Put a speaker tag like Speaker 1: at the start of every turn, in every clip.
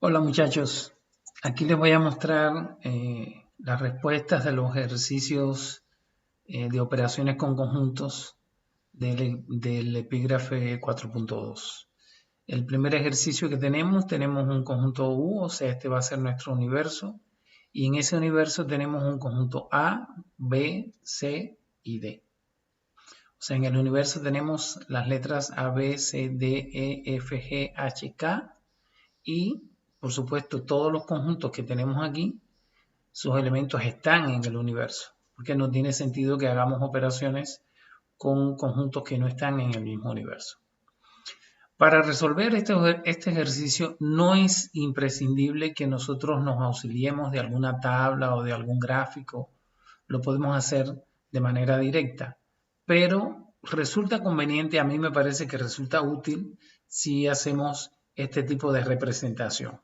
Speaker 1: Hola muchachos, aquí les voy a mostrar las respuestas de los ejercicios de operaciones con conjuntos del epígrafe 4.2. El primer ejercicio que tenemos un conjunto U, o sea, este va a ser nuestro universo, y en ese universo tenemos un conjunto A, B, C y D. O sea, en el universo tenemos las letras A, B, C, D, E, F, G, H, K, y por supuesto todos los conjuntos que tenemos aquí, sus elementos están en el universo, porque no tiene sentido que hagamos operaciones con conjuntos que no están en el mismo universo. Para resolver este ejercicio no es imprescindible que nosotros nos auxiliemos de alguna tabla o de algún gráfico, lo podemos hacer de manera directa, pero resulta conveniente, a mí me parece que resulta útil si hacemos este tipo de representación.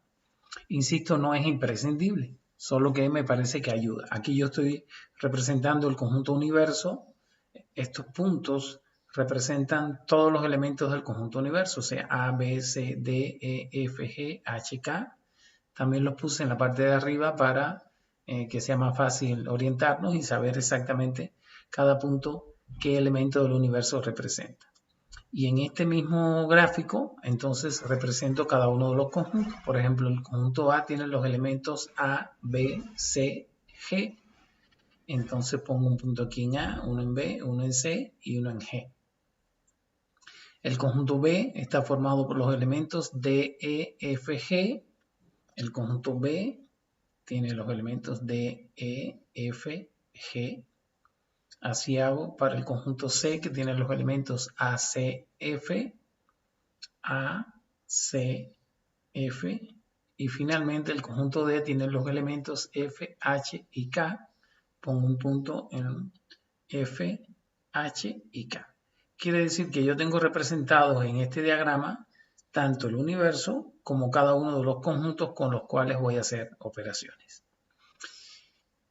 Speaker 1: Insisto, no es imprescindible, solo que me parece que ayuda. Aquí yo estoy representando el conjunto universo. Estos puntos representan todos los elementos del conjunto universo, o sea, A, B, C, D, E, F, G, H, K. También los puse en la parte de arriba para que sea más fácil orientarnos y saber exactamente cada punto qué elemento del universo representa. Y en este mismo gráfico, entonces represento cada uno de los conjuntos. Por ejemplo, el conjunto A tiene los elementos A, B, C, G. Entonces pongo un punto aquí en A, uno en B, uno en C y uno en G. El conjunto B está formado por los elementos D, E, F, G. El conjunto B tiene los elementos D, E, F, G. Así hago para el conjunto C, que tiene los elementos A, C, F. A, C, F, y finalmente el conjunto D tiene los elementos F, H y K. Pongo un punto en F, H y K. Quiere decir que yo tengo representados en este diagrama tanto el universo como cada uno de los conjuntos con los cuales voy a hacer operaciones.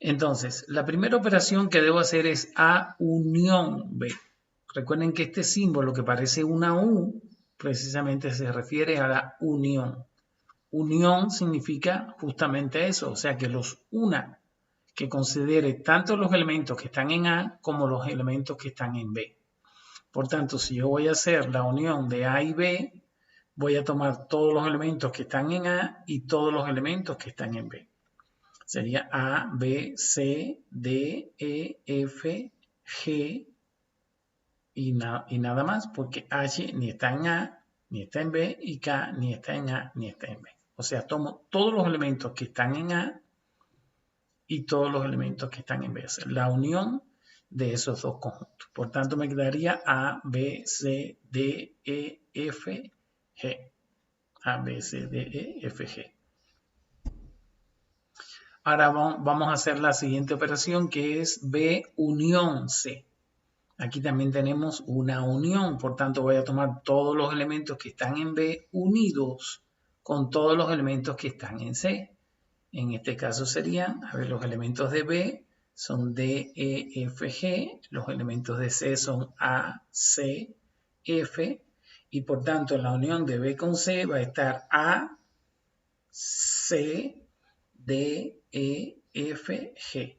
Speaker 1: Entonces, la primera operación que debo hacer es A unión B. Recuerden que este símbolo que parece una U precisamente se refiere a la unión. Unión significa justamente eso, o sea, que los una, que considere tanto los elementos que están en A como los elementos que están en B. Por tanto, si yo voy a hacer la unión de A y B, voy a tomar todos los elementos que están en A y todos los elementos que están en B. Sería A, B, C, D, E, F, G y nada más, porque H ni está en A, ni está en B, y K ni está en A, ni está en B. O sea, tomo todos los elementos que están en A y todos los elementos que están en B. O sea, la unión de esos dos conjuntos. Por tanto, me quedaría A, B, C, D, E, F, G. A, B, C, D, E, F, G. Ahora vamos a hacer la siguiente operación, que es B unión C. Aquí también tenemos una unión, por tanto voy a tomar todos los elementos que están en B unidos con todos los elementos que están en C. En este caso serían, a ver, los elementos de B son D, E, F, G, los elementos de C son A, C, F, y por tanto en la unión de B con C va a estar A, C, D, E, F, G.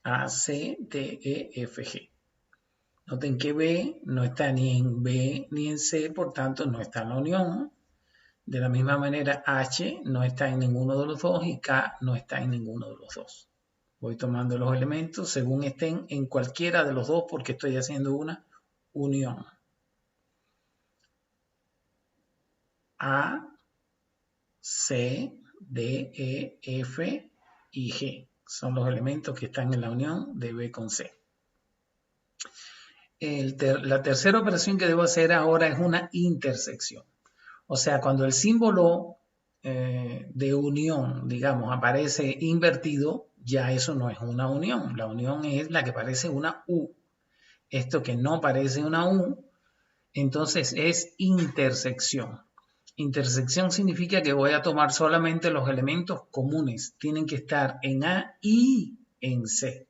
Speaker 1: A, C, D, E, F, G. Noten que B no está ni en B ni en C, por tanto no está en la unión. De la misma manera, H no está en ninguno de los dos y K no está en ninguno de los dos. Voy tomando los elementos según estén en cualquiera de los dos porque estoy haciendo una unión. A, C, D, E, F y G son los elementos que están en la unión de B con C. La tercera operación que debo hacer ahora es una intersección. O sea, cuando el símbolo de unión, digamos, aparece invertido, ya eso no es una unión. La unión es la que parece una U. Esto que no parece una U, entonces es intersección. Intersección significa que voy a tomar solamente los elementos comunes. Tienen que estar en A y en C.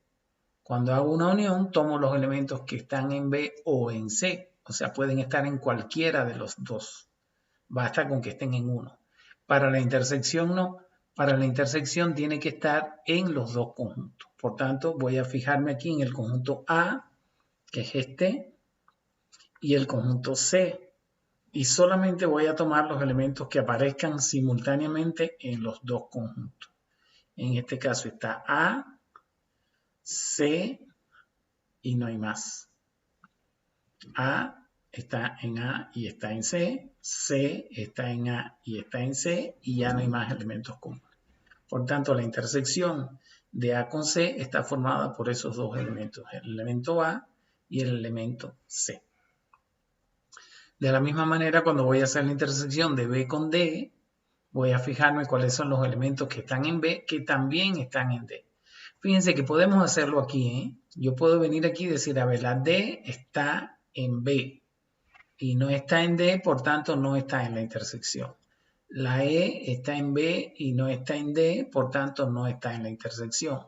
Speaker 1: Cuando hago una unión, tomo los elementos que están en B o en C. O sea, pueden estar en cualquiera de los dos. Basta con que estén en uno. Para la intersección no. Para la intersección tiene que estar en los dos conjuntos. Por tanto, voy a fijarme aquí en el conjunto A, que es este, y el conjunto C. Y solamente voy a tomar los elementos que aparezcan simultáneamente en los dos conjuntos. En este caso está A, C y no hay más. A está en A y está en C, C está en A y está en C y ya no hay más elementos comunes. Por tanto, la intersección de A con C está formada por esos dos elementos, el elemento A y el elemento C. De la misma manera, cuando voy a hacer la intersección de B con D, voy a fijarme cuáles son los elementos que están en B, que también están en D. Fíjense que podemos hacerlo aquí, ¿eh? Yo puedo venir aquí y decir, a ver, la D está en B y no está en D, por tanto no está en la intersección. La E está en B y no está en D, por tanto no está en la intersección.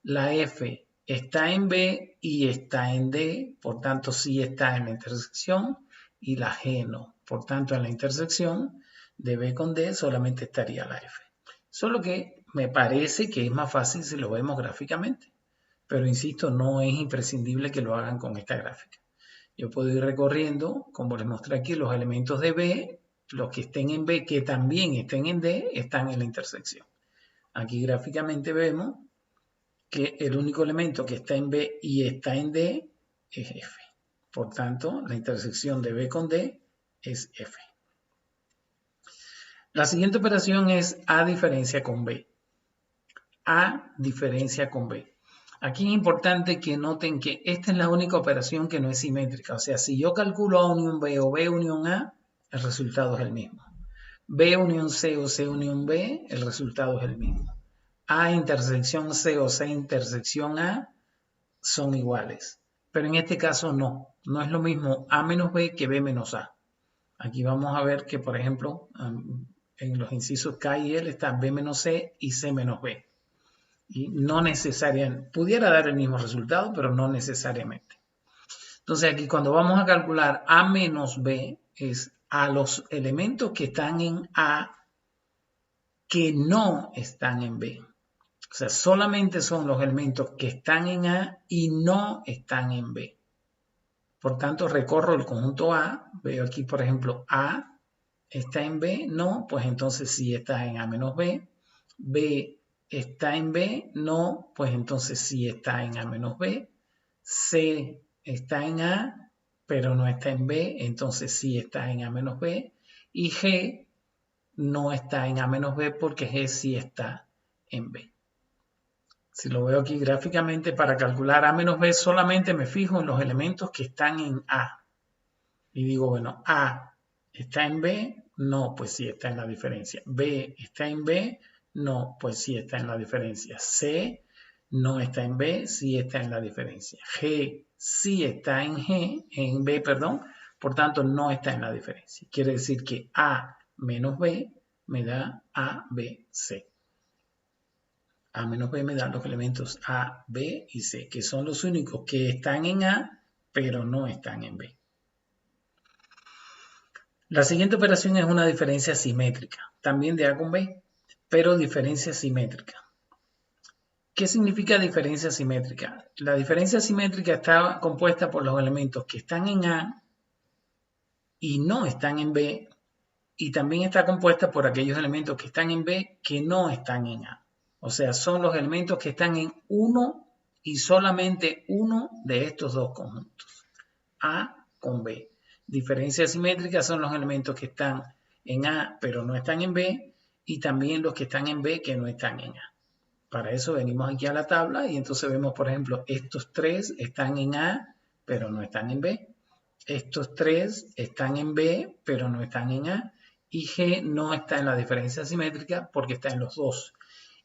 Speaker 1: La F está en B y está en D, por tanto sí está en la intersección. Y la G no, por tanto en la intersección de B con D solamente estaría la F. Solo que me parece que es más fácil si lo vemos gráficamente. Pero insisto, no es imprescindible que lo hagan con esta gráfica. Yo puedo ir recorriendo, como les mostré aquí, los elementos de B, los que estén en B, que también estén en D, están en la intersección. Aquí gráficamente vemos que el único elemento que está en B y está en D es F. Por tanto, la intersección de B con D es F. La siguiente operación es A diferencia con B. A diferencia con B. Aquí es importante que noten que esta es la única operación que no es simétrica. O sea, si yo calculo A unión B o B unión A, el resultado es el mismo. B unión C o C unión B, el resultado es el mismo. A intersección C o C intersección A son iguales. Pero en este caso no. No es lo mismo A menos B que B menos A. Aquí vamos a ver que, por ejemplo, en los incisos K y L está B menos C y C menos B. Y no necesariamente, pudiera dar el mismo resultado, pero no necesariamente. Entonces aquí cuando vamos a calcular A menos B es a los elementos que están en A que no están en B. O sea, solamente son los elementos que están en A y no están en B. Por tanto, recorro el conjunto A, veo aquí, por ejemplo, A está en B, no, pues entonces sí está en A menos B. B está en B, no, pues entonces sí está en A menos B. C está en A, pero no está en B, entonces sí está en A menos B. Y G no está en A menos B porque G sí está en B. Si lo veo aquí gráficamente, para calcular A menos B solamente me fijo en los elementos que están en A. Y digo, bueno, A está en B, no, pues sí está en la diferencia. B está en B, no, pues sí está en la diferencia. C no está en B, sí está en la diferencia. G sí está en B, perdón, por tanto no está en la diferencia. Quiere decir que A menos B me da A, B, C. A menos B me dan los elementos A, B y C, que son los únicos que están en A, pero no están en B. La siguiente operación es una diferencia simétrica, también de A con B, pero diferencia simétrica. ¿Qué significa diferencia simétrica? La diferencia simétrica está compuesta por los elementos que están en A y no están en B, y también está compuesta por aquellos elementos que están en B que no están en A. O sea, son los elementos que están en uno y solamente uno de estos dos conjuntos, A con B. Diferencia simétrica son los elementos que están en A pero no están en B y también los que están en B que no están en A. Para eso venimos aquí a la tabla y entonces vemos, por ejemplo, estos tres están en A pero no están en B. Estos tres están en B pero no están en A. Y G no está en la diferencia simétrica porque está en los dos.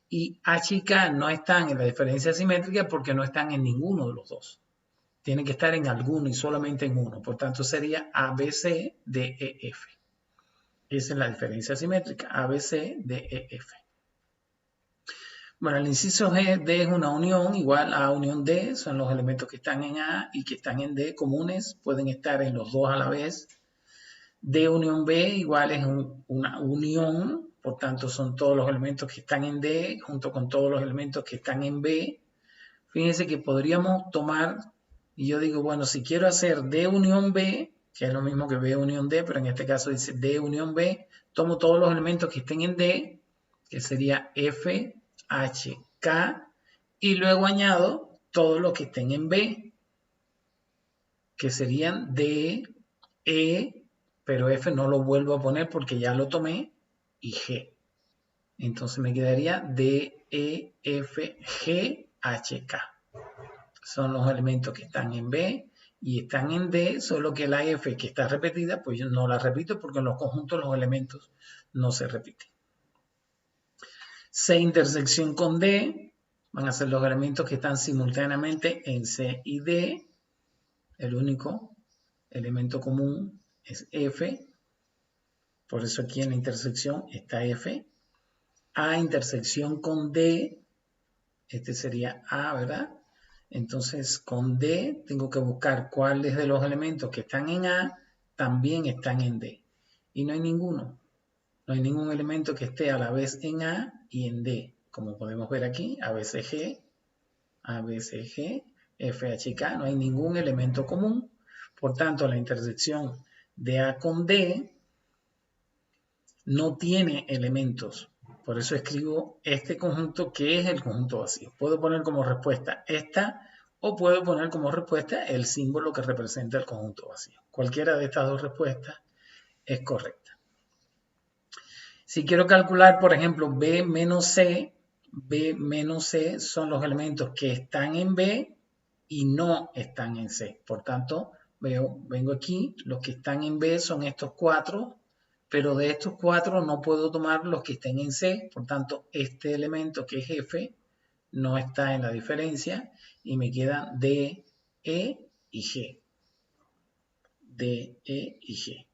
Speaker 1: Y H y K no están en la diferencia simétrica porque no están en ninguno de los dos. Tienen que estar en alguno y solamente en uno. Por tanto, sería ABC de EF. Esa es la diferencia simétrica. ABC de EF. Bueno, el inciso G, D es una unión, igual A unión D, son los elementos que están en A y que están en D comunes, pueden estar en los dos a la vez. D unión B igual es una unión, por tanto son todos los elementos que están en D junto con todos los elementos que están en B. Fíjense que podríamos tomar, y yo digo, bueno, si quiero hacer D unión B, que es lo mismo que B unión D, pero en este caso dice D unión B, tomo todos los elementos que estén en D, que sería F, H, K, y luego añado todos los que estén en B, que serían D, E, pero F no lo vuelvo a poner porque ya lo tomé, y G. Entonces me quedaría D, E, F, G, H, K. Son los elementos que están en B y están en D, solo que la F que está repetida, pues yo no la repito porque en los conjuntos los elementos no se repiten. C intersección con D van a ser los elementos que están simultáneamente en C y D. El único elemento común es F. Por eso aquí en la intersección está F. A intersección con D. Este sería A, ¿verdad? Entonces con D tengo que buscar cuáles de los elementos que están en A también están en D. Y no hay ninguno. No hay ningún elemento que esté a la vez en A y en D. Como podemos ver aquí, ABCG, ABCG, FHK, no hay ningún elemento común. Por tanto, la intersección de A con D no tiene elementos. Por eso escribo este conjunto que es el conjunto vacío. Puedo poner como respuesta esta o puedo poner como respuesta el símbolo que representa el conjunto vacío. Cualquiera de estas dos respuestas es correcta. Si quiero calcular, por ejemplo, B menos C son los elementos que están en B y no están en C. Por tanto, vengo aquí, los que están en B son estos 4, pero de estos 4 no puedo tomar los que estén en C. Por tanto, este elemento que es F no está en la diferencia y me quedan D, E y G. D, E y G.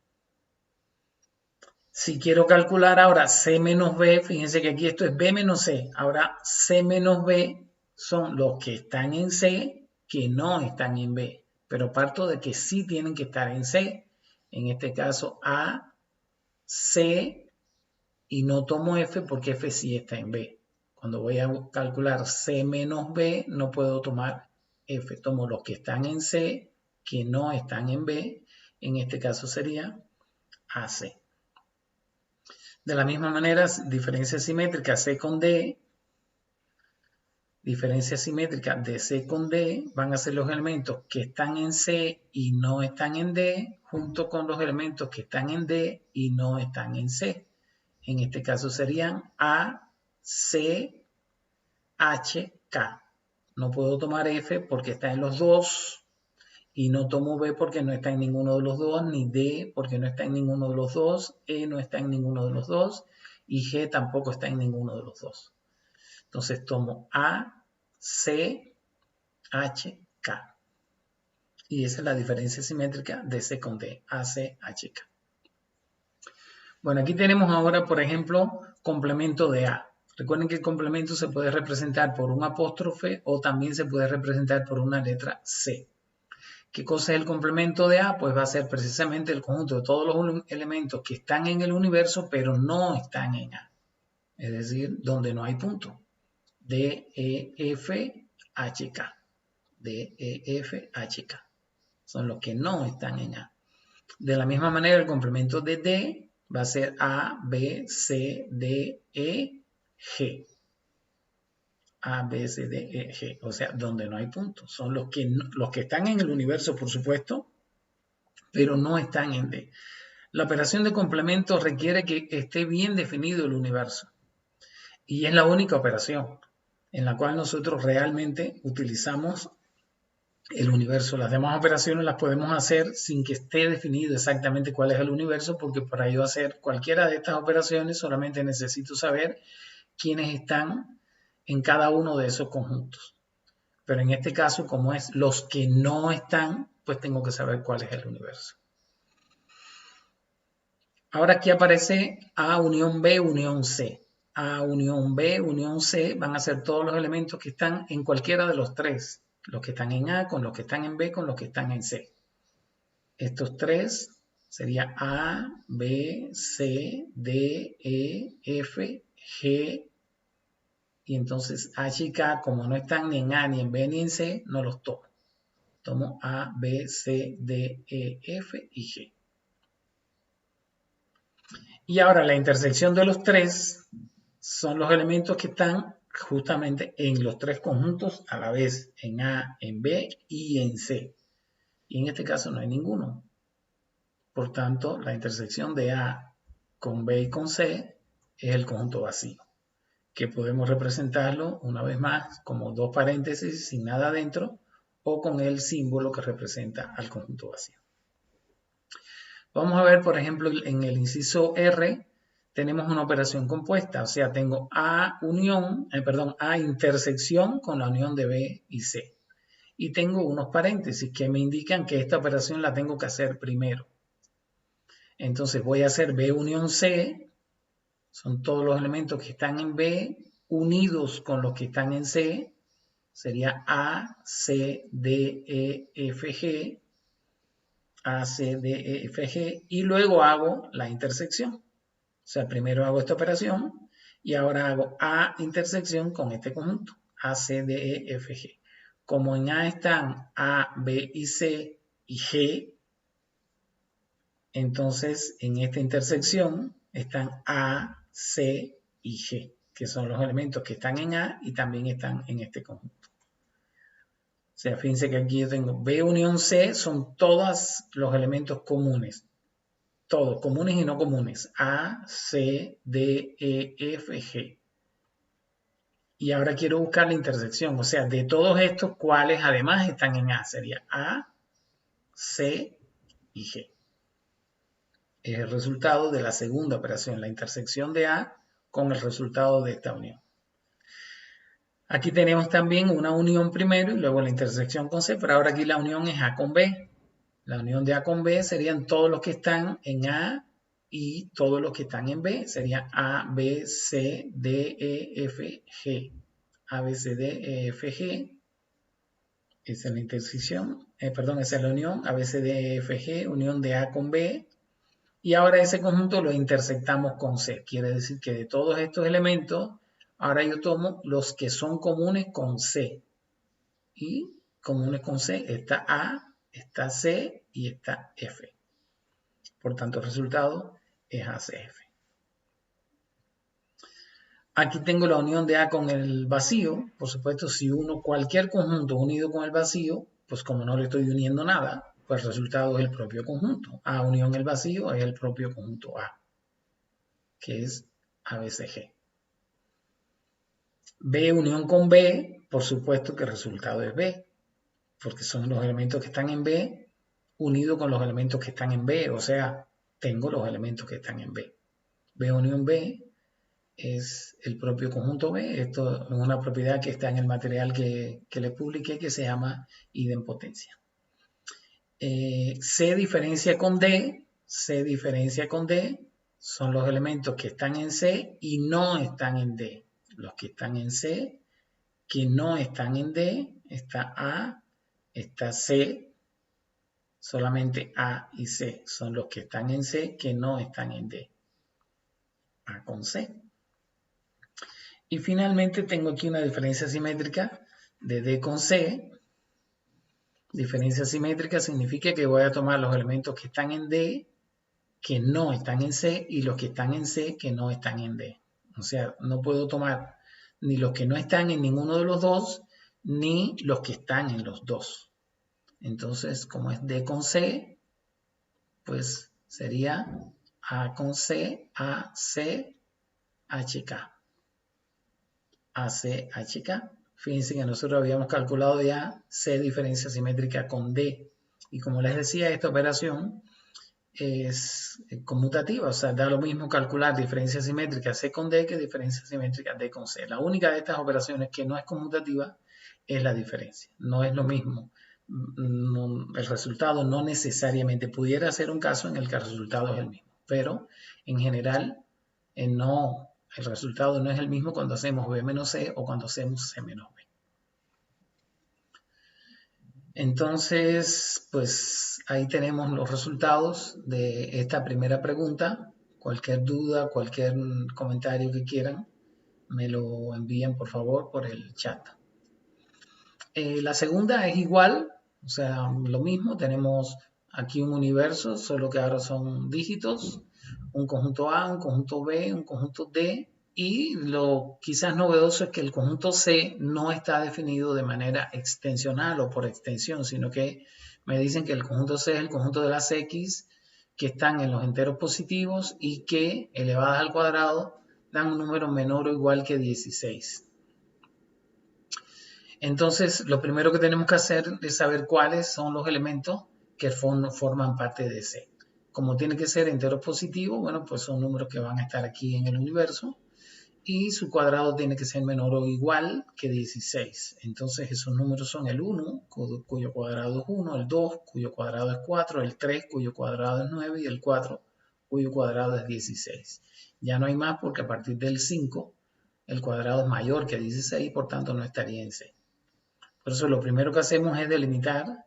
Speaker 1: Si quiero calcular ahora C menos B, fíjense que aquí esto es B menos C. Ahora C menos B son los que están en C que no están en B. Pero parto de que sí tienen que estar en C. En este caso A, C y no tomo F porque F sí está en B. Cuando voy a calcular C menos B no puedo tomar F. Tomo los que están en C que no están en B. En este caso sería AC. De la misma manera, diferencia simétrica C con D, diferencia simétrica de C con D van a ser los elementos que están en C y no están en D, junto con los elementos que están en D y no están en C. En este caso serían A, C, H, K. No puedo tomar F porque está en los dos. Y no tomo B porque no está en ninguno de los dos, ni D porque no está en ninguno de los dos, E no está en ninguno de los dos, y G tampoco está en ninguno de los dos. Entonces tomo A, C, H, K. Y esa es la diferencia simétrica de C con D, A, C, H, K. Bueno, aquí tenemos ahora, por ejemplo, complemento de A. Recuerden que el complemento se puede representar por un apóstrofe o también se puede representar por una letra C. ¿Qué cosa es el complemento de A? Pues va a ser precisamente el conjunto de todos los elementos que están en el universo, pero no están en A. Es decir, donde no hay punto. D, E, F, H, K. D, E, F, H, K. Son los que no están en A. De la misma manera, el complemento de D va a ser A, B, C, D, E, G. A, B, C, D, E, G. O sea, donde no hay puntos. Son los que están en el universo, por supuesto, pero no están en D. La operación de complemento requiere que esté bien definido el universo. Y es la única operación en la cual nosotros realmente utilizamos el universo. Las demás operaciones las podemos hacer sin que esté definido exactamente cuál es el universo, porque para yo hacer cualquiera de estas operaciones solamente necesito saber quiénes están en cada uno de esos conjuntos. Pero en este caso, como es los que no están, pues tengo que saber cuál es el universo. Ahora aquí aparece A unión B unión C. A unión B unión C van a ser todos los elementos que están en cualquiera de los tres. Los que están en A con los que están en B con los que están en C. Estos tres Sería A, B, C, D, E, F, G. Y entonces H y K, como no están ni en A, ni en B, ni en C, no los tomo. Tomo A, B, C, D, E, F y G. Y ahora la intersección de los tres son los elementos que están justamente en los tres conjuntos a la vez, en A, en B y en C. Y en este caso no hay ninguno. Por tanto, la intersección de A con B y con C es el conjunto vacío, que podemos representarlo una vez más como dos paréntesis sin nada dentro o con el símbolo que representa al conjunto vacío. Vamos a ver, por ejemplo, en el inciso R tenemos una operación compuesta, o sea, tengo A intersección con la unión de B y C. Y tengo unos paréntesis que me indican que esta operación la tengo que hacer primero. Entonces voy a hacer B unión C, son todos los elementos que están en B unidos con los que están en C, sería A, C, D, E, F, G, A, C, D, E, F, G, y luego hago la intersección. O sea, primero hago esta operación y ahora hago A intersección con este conjunto, A, C, D, E, F, G. Como en A están A, B y C y G, entonces en esta intersección están A, C y G, que son los elementos que están en A y también están en este conjunto. O sea, fíjense que aquí yo tengo B unión C, son todos los elementos comunes. Todos, comunes y no comunes. A, C, D, E, F, G. Y ahora quiero buscar la intersección. O sea, de todos estos, ¿cuáles además están en A? Sería A, C y G. Es el resultado de la segunda operación, la intersección de A con el resultado de esta unión. Aquí tenemos también una unión primero y luego la intersección con C, pero ahora aquí la unión es A con B. La unión de A con B serían todos los que están en A y todos los que están en B. Sería A, B, C, D, E, F, G. A, B, C, D, E, F, G. Esa es la intersección, esa es la unión. A, B, C, D, E, F, G, unión de A con B. Y ahora ese conjunto lo intersectamos con C. Quiere decir que de todos estos elementos, ahora yo tomo los que son comunes con C. Y comunes con C está A, está C y está F. Por tanto, el resultado es ACF. Aquí tengo la unión de A con el vacío. Por supuesto, si uno cualquier conjunto unido con el vacío, pues como no le estoy uniendo nada, pues el resultado es el propio conjunto. A unión el vacío es el propio conjunto A, que es ABCG. B unión con B, por supuesto que el resultado es B, porque son los elementos que están en B unidos con los elementos que están en B, o sea, tengo los elementos que están en B. B unión B es el propio conjunto B. Esto es una propiedad que está en el material que les publiqué que se llama idempotencia. C diferencia con D. C diferencia con D son los elementos que están en C y no están en D. Los que están en C, que no están en D, está A, está C. Solamente A y C son los que están en C, que no están en D. A con C. Y finalmente tengo aquí una diferencia simétrica de D con C. Diferencia simétrica significa que voy a tomar los elementos que están en D, que no están en C, y los que están en C, que no están en D. O sea, no puedo tomar ni los que no están en ninguno de los dos, ni los que están en los dos. Entonces, como es D con C, pues sería A con C, A, C, H, K. ACHK. Fíjense que nosotros habíamos calculado ya C diferencia simétrica con D. Y como les decía, esta operación es conmutativa, o sea, da lo mismo calcular diferencia simétrica C con D que diferencia simétrica D con C. La única de estas operaciones que no es conmutativa es la diferencia. No es lo mismo. El resultado no necesariamente pudiera ser un caso en el que el resultado es el mismo, pero en general no. El resultado no es el mismo cuando hacemos B menos C o cuando hacemos C menos B. Entonces, pues ahí tenemos los resultados de esta primera pregunta. Cualquier duda, cualquier comentario que quieran, me lo envíen por favor por el chat. La segunda es igual, o sea, lo mismo. Tenemos aquí un universo, solo que ahora son dígitos. Un conjunto A, un conjunto B, un conjunto D. Y lo quizás novedoso es que el conjunto C no está definido de manera extensional o por extensión, sino que me dicen que el conjunto C es el conjunto de las X que están en los enteros positivos y que elevadas al cuadrado dan un número menor o igual que 16. Entonces, lo primero que tenemos que hacer es saber cuáles son los elementos que forman parte de C. Como tiene que ser entero positivo, bueno, pues son números que van a estar aquí en el universo y su cuadrado tiene que ser menor o igual que 16. Entonces, esos números son el 1, cuyo cuadrado es 1, el 2, cuyo cuadrado es 4, el 3, cuyo cuadrado es 9 y el 4, cuyo cuadrado es 16. Ya no hay más porque a partir del 5, el cuadrado es mayor que 16 y por tanto no estaría en C. Por eso lo primero que hacemos es delimitar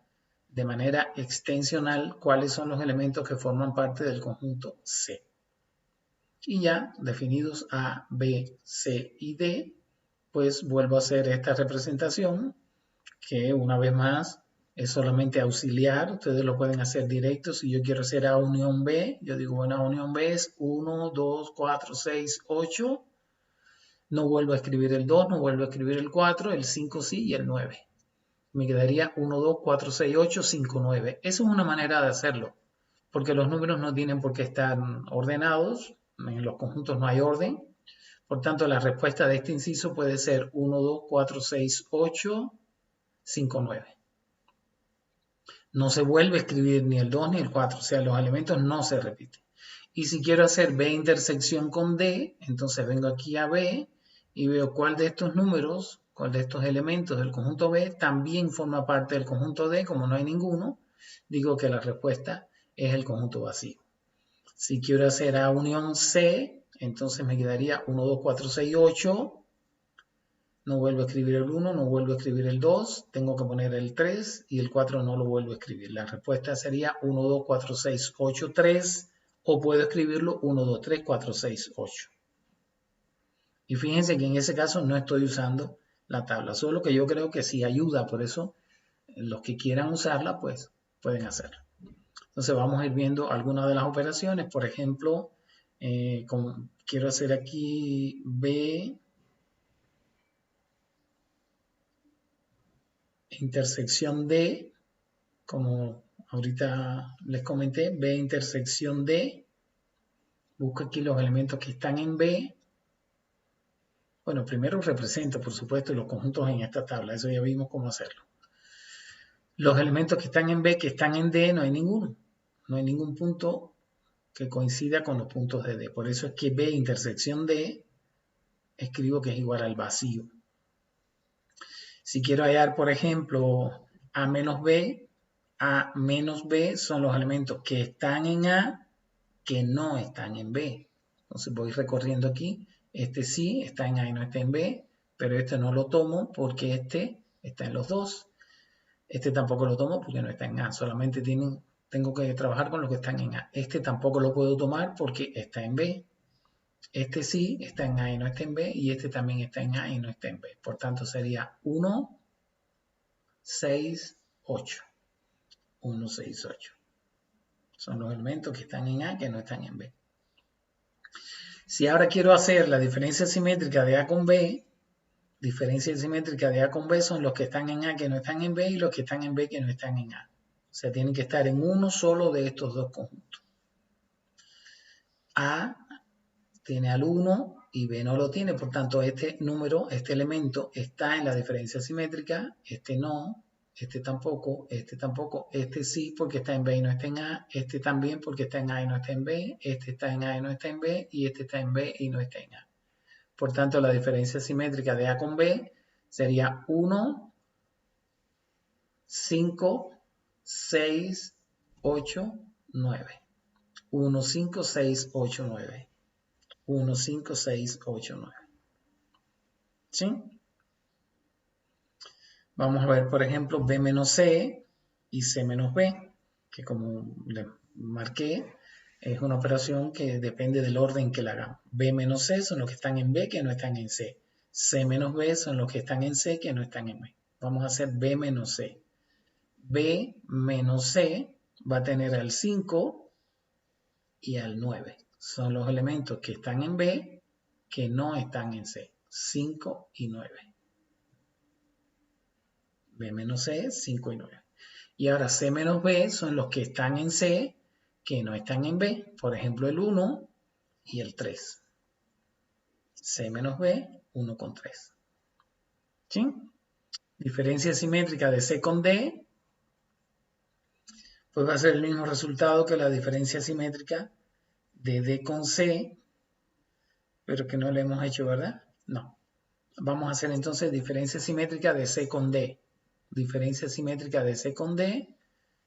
Speaker 1: de manera extensional cuáles son los elementos que forman parte del conjunto C. Y ya definidos A, B, C y D, pues vuelvo a hacer esta representación que una vez más es solamente auxiliar. Ustedes lo pueden hacer directo. Si yo quiero hacer A unión B, yo digo, bueno, A unión B es 1, 2, 4, 6, 8. No vuelvo a escribir el 2, no vuelvo a escribir el 4, el 5 sí y el 9. Me quedaría 1, 2, 4, 6, 8, 5, 9. Esa es una manera de hacerlo, porque los números no tienen por qué estar ordenados, en los conjuntos no hay orden, por tanto la respuesta de este inciso puede ser 1, 2, 4, 6, 8, 5, 9. No se vuelve a escribir ni el 2 ni el 4, o sea, los elementos no se repiten. Y si quiero hacer B intersección con D, entonces vengo aquí a B y veo cuál de estos números, cuál de estos elementos del conjunto B también forma parte del conjunto D. Como no hay ninguno, digo que la respuesta es el conjunto vacío. Si quiero hacer A unión C, entonces me quedaría 1, 2, 4, 6, 8. No vuelvo a escribir el 1, no vuelvo a escribir el 2, tengo que poner el 3 y el 4 no lo vuelvo a escribir. La respuesta sería 1, 2, 4, 6, 8, 3, o puedo escribirlo 1, 2, 3, 4, 6, 8. Y fíjense que en ese caso no estoy usando la tabla, solo que yo creo que sí ayuda, por eso los que quieran usarla, pues pueden hacerlo. Entonces vamos a ir viendo algunas de las operaciones. Por ejemplo, quiero hacer aquí B intersección D, como ahorita les comenté, B intersección D. Busco aquí los elementos que están en B. Bueno, primero represento, por supuesto, los conjuntos en esta tabla. Eso ya vimos cómo hacerlo. Los elementos que están en B, que están en D, no hay ninguno. No hay ningún punto que coincida con los puntos de D. Por eso es que B intersección D, escribo que es igual al vacío. Si quiero hallar, por ejemplo, A menos B son los elementos que están en A, que no están en B. Entonces voy recorriendo aquí. Este sí está en A y no está en B, pero este no lo tomo porque este está en los dos. Este tampoco lo tomo porque no está en A. Solamente tengo que trabajar con los que están en A. Este tampoco lo puedo tomar porque está en B. Este sí está en A y no está en B. Y este también está en A y no está en B. Por tanto sería 1, 6, 8. 1, 6, 8. Son los elementos que están en A que no están en B. Si ahora quiero hacer la diferencia simétrica de A con B, diferencia simétrica de A con B son los que están en A que no están en B y los que están en B que no están en A. O sea, tienen que estar en uno solo de estos dos conjuntos. A tiene al 1 y B no lo tiene, por tanto este número, este elemento está en la diferencia simétrica, este no, este tampoco, este sí porque está en B y no está en A, este también porque está en A y no está en B, este está en A y no está en B y este está en B y no está en A. Por tanto, la diferencia simétrica de A con B sería 1, 5, 6, 8, 9. 1, 5, 6, 8, 9. 1, 5, 6, 8, 9. ¿Sí? Vamos a ver, por ejemplo, B menos C y C menos B, que como le marqué, es una operación que depende del orden que la hagamos. B menos C son los que están en B que no están en C. C menos B son los que están en C que no están en B. Vamos a hacer B menos C. B menos C va a tener al 5 y al 9. Son los elementos que están en B que no están en C. 5 y 9. B menos C, 5 y 9. Y ahora C menos B son los que están en C que no están en B. Por ejemplo, el 1 y el 3. C menos B, 1 con 3. ¿Sí? Diferencia simétrica de C con D, pues va a ser el mismo resultado que la diferencia simétrica de D con C, pero que no le hemos hecho, ¿verdad? No. Vamos a hacer entonces diferencia simétrica de C con D. Diferencia simétrica de C con D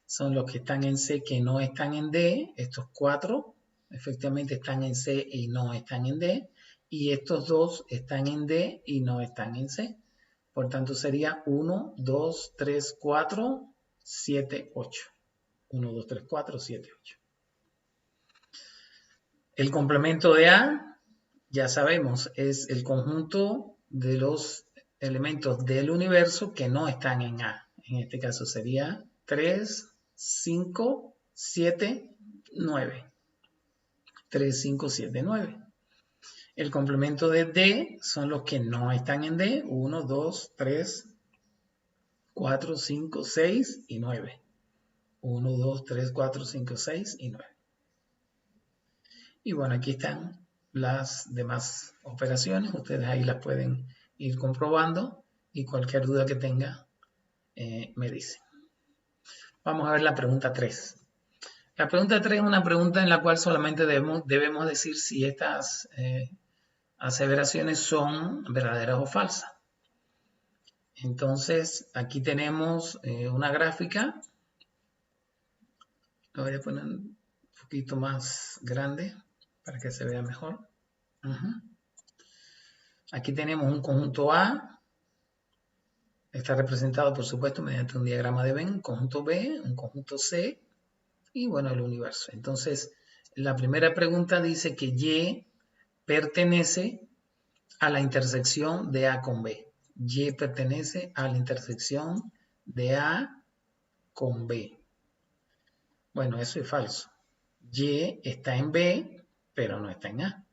Speaker 1: son los que están en C que no están en D. Estos 4 efectivamente están en C y no están en D. Y estos 2 están en D y no están en C. Por tanto sería 1, 2, 3, 4, 7, 8. 1, 2, 3, 4, 7, 8. El complemento de A, ya sabemos, es el conjunto de los elementos del universo que no están en A. En este caso sería 3, 5, 7, 9. 3, 5, 7, 9. El complemento de D son los que no están en D. 1, 2, 3, 4, 5, 6 y 9. 1, 2, 3, 4, 5, 6 y 9. Y bueno, aquí están las demás operaciones. Ustedes ahí las pueden ir comprobando y cualquier duda que tenga me dicen. Vamos a ver la pregunta 3. La pregunta 3 es una pregunta en la cual solamente debemos decir si estas aseveraciones son verdaderas o falsas. Entonces, aquí tenemos una gráfica. Lo voy a poner un poquito más grande para que se vea mejor. Aquí tenemos un conjunto A. Está representado, por supuesto, mediante un diagrama de Venn, un conjunto B, un conjunto C y, bueno, el universo. Entonces, la primera pregunta dice que Y pertenece a la intersección de A con B. Y pertenece a la intersección de A con B. Bueno, eso es falso. Y está en B, pero no está en A.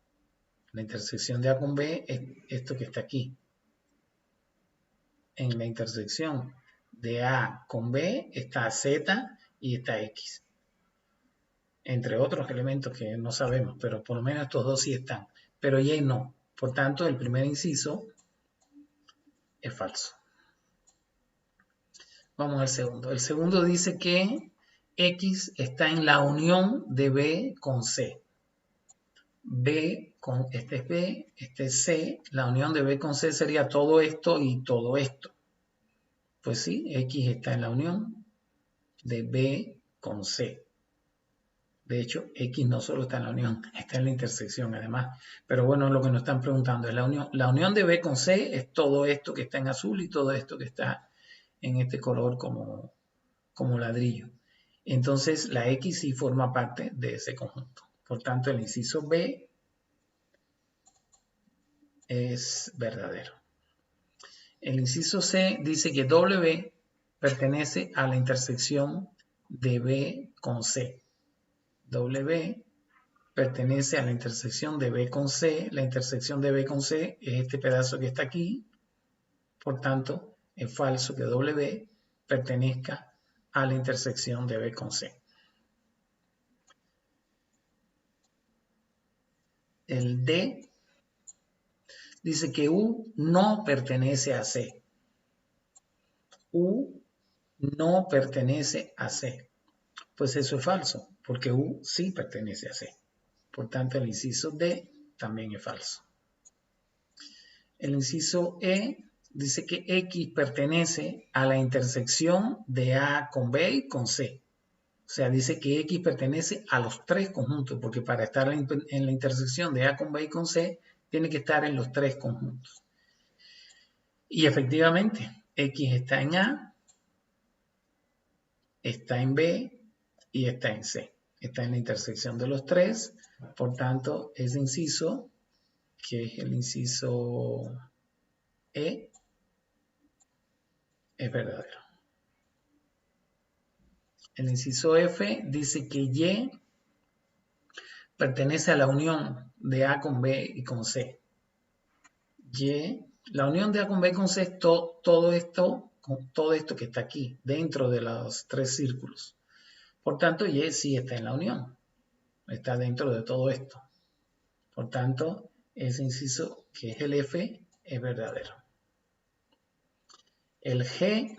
Speaker 1: La intersección de A con B es esto que está aquí. En la intersección de A con B está Z y está X. Entre otros elementos que no sabemos, pero por lo menos estos dos sí están. Pero Y no. Por tanto, el primer inciso es falso. Vamos al segundo. El segundo dice que X está en la unión de B con C. Este es B, este es C. La unión de B con C sería todo esto y todo esto. Pues sí, X está en la unión de B con C. De hecho, X no solo está en la unión, está en la intersección además. Pero bueno, lo que nos están preguntando es la unión. La unión de B con C es todo esto que está en azul y todo esto que está en este color como ladrillo. Entonces, la X sí forma parte de ese conjunto. Por tanto, el inciso B es verdadero. El inciso C dice que W pertenece a la intersección de B con C. W pertenece a la intersección de B con C. La intersección de B con C es este pedazo que está aquí. Por tanto, es falso que W pertenezca a la intersección de B con C. El D dice que U no pertenece a C. U no pertenece a C. Pues eso es falso, porque U sí pertenece a C. Por tanto, el inciso D también es falso. El inciso E dice que X pertenece a la intersección de A con B y con C. O sea, dice que X pertenece a los tres conjuntos, porque para estar en la intersección de A con B y con C, tiene que estar en los tres conjuntos. Y efectivamente, X está en A, está en B y está en C. Está en la intersección de los tres. Por tanto, ese inciso, que es el inciso E, es verdadero. El inciso F dice que Y pertenece a la unión de A con B y con C. La unión de A con B y con C es todo esto que está aquí, dentro de los tres círculos. Por tanto, Y sí está en la unión, está dentro de todo esto. Por tanto, ese inciso, que es el F, es verdadero. El G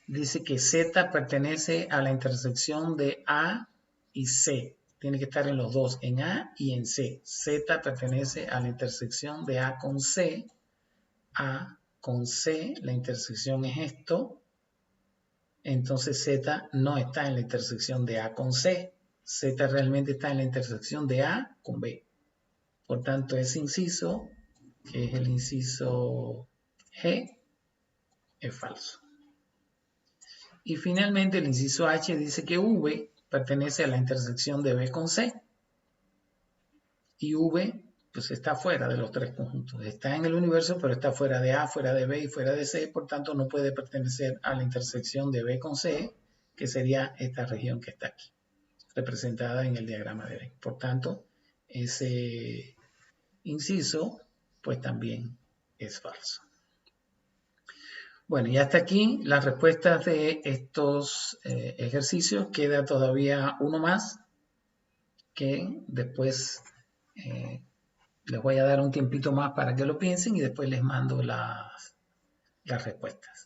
Speaker 1: dice que Z pertenece a la intersección de A y C. Tiene que estar en los dos, en A y en C. Z pertenece a la intersección de A con C. A con C, la intersección es esto. Entonces Z no está en la intersección de A con C. Z realmente está en la intersección de A con B. Por tanto, ese inciso, que es el inciso G, es falso. Y finalmente el inciso H dice que V pertenece a la intersección de B con C. Y V pues está fuera de los tres conjuntos. Está en el universo, pero está fuera de A, fuera de B y fuera de C. Por tanto, no puede pertenecer a la intersección de B con C, que sería esta región que está aquí, representada en el diagrama de Venn. Por tanto, ese inciso pues también es falso. Bueno, y hasta aquí las respuestas de estos ejercicios. Queda todavía uno más que después les voy a dar un tiempito más para que lo piensen y después les mando las respuestas.